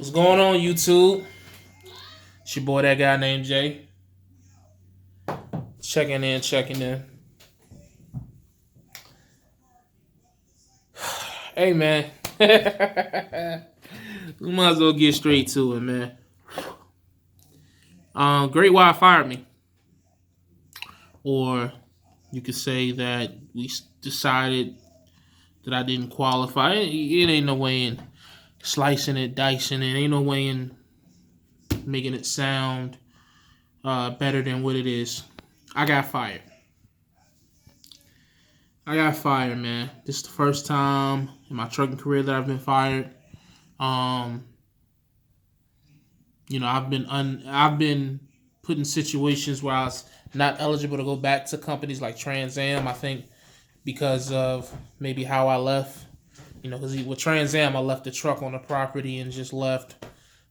What's going on, YouTube? It's your boy, that guy named Jay. Checking in. Hey, man. We might as well get straight to it, man. Greatwide fired me. Or you could say that we decided that I didn't qualify. It ain't no way in slicing it, dicing it. Ain't no way in making it sound better than what it is. I got fired. Man. This is the first time in my trucking career that I've been fired. I've been put in situations where I was not eligible to go back to companies like Trans Am. I think because of maybe how I left. Because with Trans Am, I left the truck on the property and just left.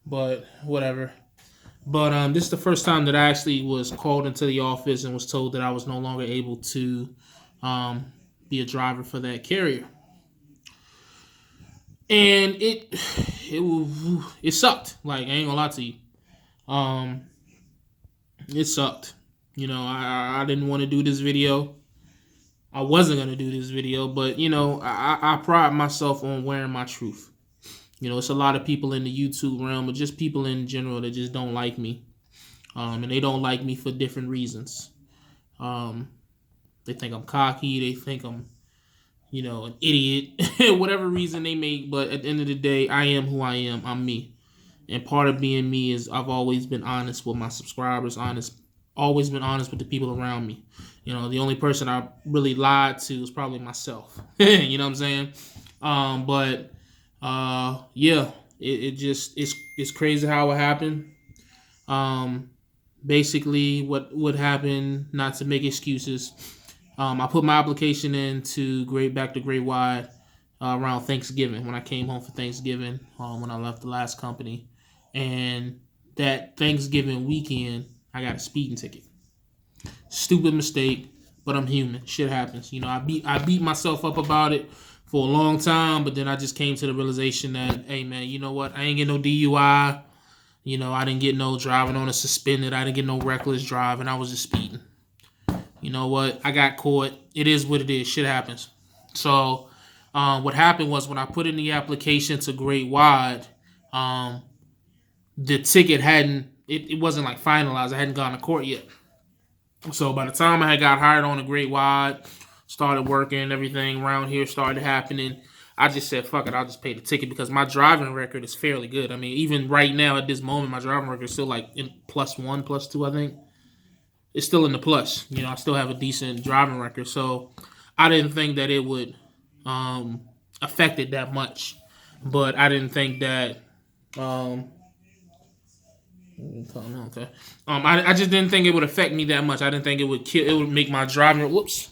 But whatever. But this is the first time that I actually was called into the office and was told that I was no longer able to be a driver for that carrier. And it sucked. Like, I ain't gonna lie to you. It sucked. I didn't want to do this video. I wasn't gonna do this video, but I pride myself on wearing my truth. It's a lot of people in the YouTube realm, but just people in general that just don't like me. And they don't like me for different reasons. They think I'm cocky. They think I'm, an idiot. Whatever reason they make. But at the end of the day, I am who I am. I'm me. And part of being me is I've always been honest with my subscribers. Always been honest with the people around me. The only person I really lied to is probably myself. You know what I'm saying? It's crazy how it happened. Basically what happened, not to make excuses, I put my application in back to Greatwide around Thanksgiving, when I came home for Thanksgiving, when I left the last company. And that Thanksgiving weekend, I got a speeding ticket. Stupid mistake, but I'm human. Shit happens. I beat myself up about it for a long time, but then I just came to the realization that, hey, man, you know what? I ain't get no DUI. I didn't get no driving on a suspended. I didn't get no reckless driving. I was just speeding. You know what? I got caught. It is what it is. Shit happens. So what happened was, when I put in the application to Greatwide, the ticket it wasn't like finalized. I hadn't gone to court yet. So by the time I had got hired on a Greatwide, started working, everything around here started happening, I just said, fuck it, I'll just pay the ticket, because my driving record is fairly good. I mean, even right now at this moment, my driving record is still like in +1, +2, I think. It's still in the plus. I still have a decent driving record. So I didn't think that it would affect it that much. But I didn't think that... Okay. I just didn't think it would affect me that much. I didn't think it would make my driving... Whoops.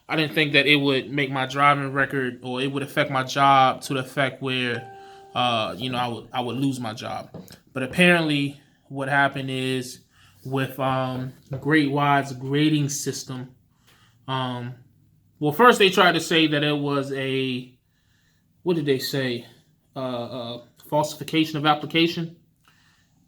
I didn't think that it would make my driving record, or it would affect my job to the effect where, I would lose my job. But apparently, what happened is, with Greatwide's grading system, well, first they tried to say that it was what did they say? Falsification of application.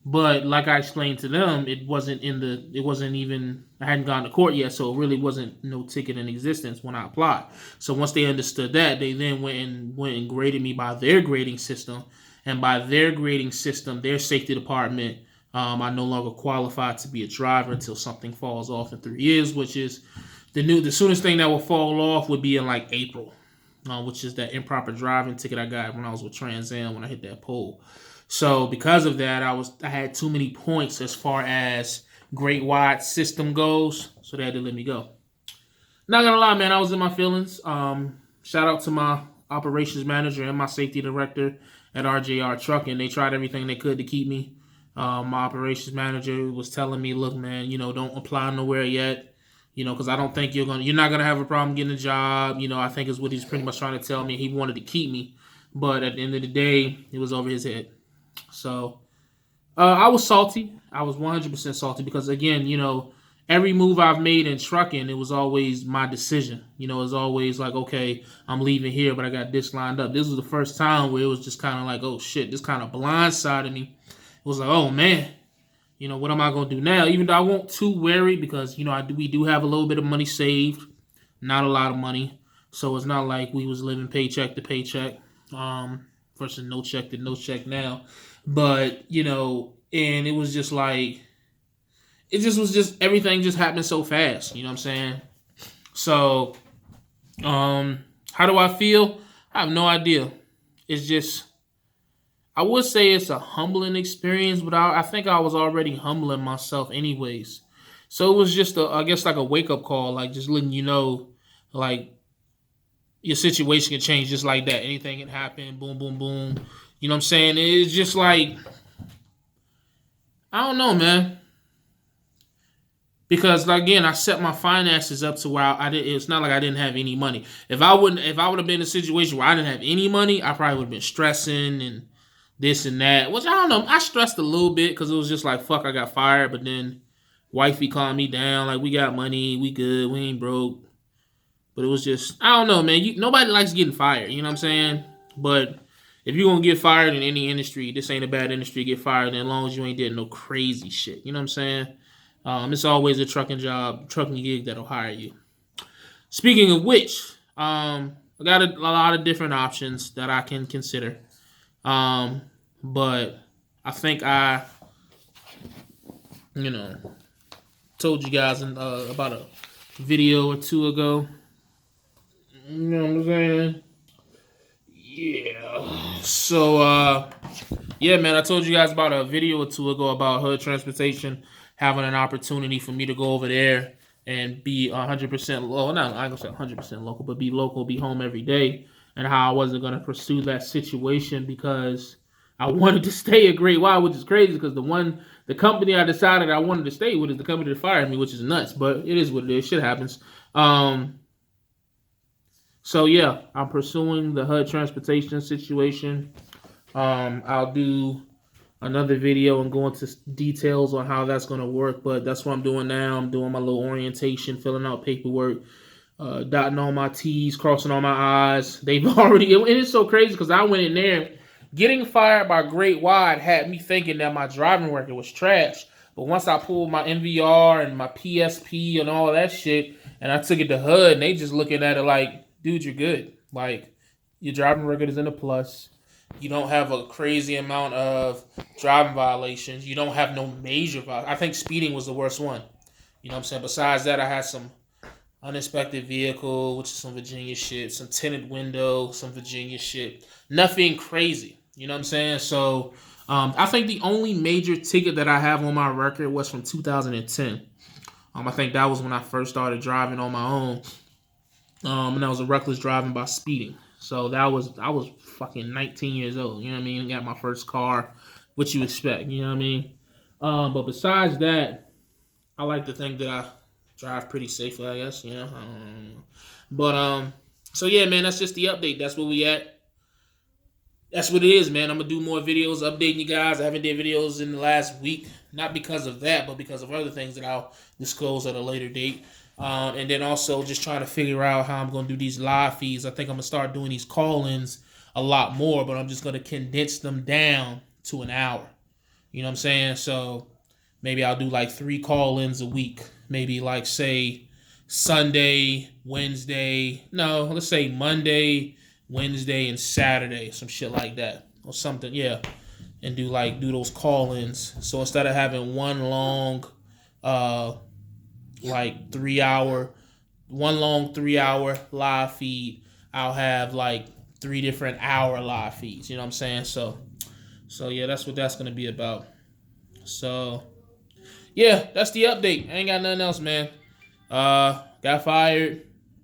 But like I explained to them, it wasn't even, I hadn't gone to court yet, so it really wasn't no ticket in existence when I applied. So once they understood that, they then went and graded me by their grading system. And by their grading system, their safety department, I no longer qualified to be a driver until something falls off in 3 years, which is the soonest thing that will fall off would be in like April, which is that improper driving ticket I got when I was with Trans Am, when I hit that pole. So because of that, I had too many points as far as Greatwide system goes, so they had to let me go. Not gonna lie, man, I was in my feelings. Shout out to my operations manager and my safety director at RJR Trucking. They tried everything they could to keep me. My operations manager was telling me, look, man, don't apply nowhere yet, because I don't think you're not gonna have a problem getting a job. I think is what he's pretty much trying to tell me. He wanted to keep me, but at the end of the day, it was over his head. So I was salty. I was 100% salty, because, again, every move I've made in trucking, it was always my decision. You know, it was always like, okay, I'm leaving here, but I got this lined up. This was the first time where it was just kind of like, oh shit, this kind of blindsided me. It was like, oh man, you know, what am I gonna do now? Even though I won't too wary because, you know, we do have a little bit of money saved, not a lot of money, so it's not like we was living paycheck to paycheck, versus no check to no check now. But you know, and it was just like, it just was just everything just happened so fast. You know what I'm saying? So, how do I feel? I have no idea. It's just, I would say it's a humbling experience, but I think I was already humbling myself anyways. So it was just I guess like a wake up call, like just letting you know, like your situation can change just like that. Anything can happen. Boom, boom, boom. You know what I'm saying? It's just like, I don't know, man. Because again, I set my finances up to where I did. It's not like I didn't have any money. If I would have been in a situation where I didn't have any money, I probably would have been stressing and this and that. Which I don't know. I stressed a little bit because it was just like, fuck, I got fired. But then wifey calmed me down. Like, we got money, we good, we ain't broke. But it was just, I don't know, man. Nobody likes getting fired. You know what I'm saying? But if you're gonna get fired in any industry, this ain't a bad industry to get fired in, as long as you ain't did no crazy shit. You know what I'm saying? It's always a trucking gig that'll hire you. Speaking of which, I got a lot of different options that I can consider. But I think I, you know, told you guys about a video or two ago. You know what I'm saying? Yeah. So, yeah, man, I told you guys about a video or two ago about Hood Transportation having an opportunity for me to go over there and be 100% local. Not, I ain't gonna say 100% local, but be local, be home every day, and how I wasn't gonna pursue that situation because I wanted to stay at Greatwide, which is crazy because the company I decided I wanted to stay with is the company that fired me, which is nuts, but it is what it is. Shit happens. So yeah, I'm pursuing the HUD transportation situation. I'll do another video and go into details on how that's going to work, but that's what I'm doing now. I'm doing my little orientation, filling out paperwork, dotting all my T's, crossing all my I's. They've already, and it's so crazy because I went in there, getting fired by Greatwide had me thinking that my driving record was trash. But once I pulled my MVR and my PSP and all that shit, and I took it to HUD, and they just looking at it like, dude, you're good. Like, your driving record is in a plus. You don't have a crazy amount of driving violations. You don't have no major violations. I think speeding was the worst one. You know what I'm saying? Besides that, I had some uninspected vehicle, which is some Virginia shit, some tinted window, some Virginia shit. Nothing crazy. You know what I'm saying? So, I think the only major ticket that I have on my record was from 2010. I think that was when I first started driving on my own. And that was a reckless driving by speeding. So I was fucking 19 years old. You know what I mean? Got my first car. What you expect? You know what I mean? But besides that, I like to think that I drive pretty safely, I guess. You know? But so yeah, man, that's just the update. That's where we at. That's what it is, man. I'm gonna do more videos updating you guys. I haven't did videos in the last week, not because of that, but because of other things that I'll disclose at a later date. And then also just trying to figure out how I'm going to do these live feeds. I think I'm going to start doing these call-ins a lot more, but I'm just going to condense them down to an hour. You know what I'm saying? So maybe I'll do like 3 call-ins a week. Maybe like, say, Sunday, Wednesday. No, let's say Monday, Wednesday, and Saturday. Some shit like that. Or something, yeah. And do those call-ins. So instead of having one long... like 3-hour, one long 3-hour live feed, I'll have like 3 different hour live feeds. You know what I'm saying? So yeah, that's what that's gonna be about. So yeah, that's the update. I ain't got nothing else, man. Got fired,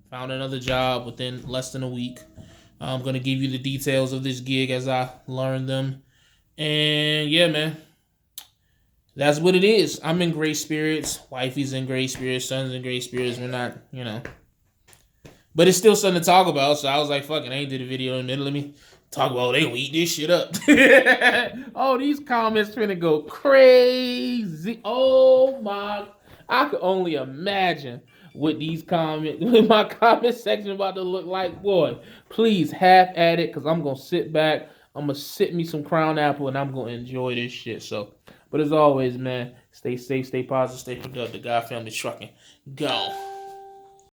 found another job within less than a week. I'm gonna give you the details of this gig as I learn them. And yeah, man. That's what it is. I'm in great spirits. Wifey's in great spirits. Son's in great spirits. We're not, you know. But it's still something to talk about. So I was like, fuck it. I ain't did a video in a minute. Let me talk about, they gonna eat this shit up. Oh, these comments finna go crazy. Oh, my. I could only imagine what what my comment section about to look like. Boy, please have at it, because I'm gonna sit back. I'm gonna sip me some Crown Apple, and I'm gonna enjoy this shit. So, but as always, man, stay safe, stay positive, stay productive. God Family Trucking, go.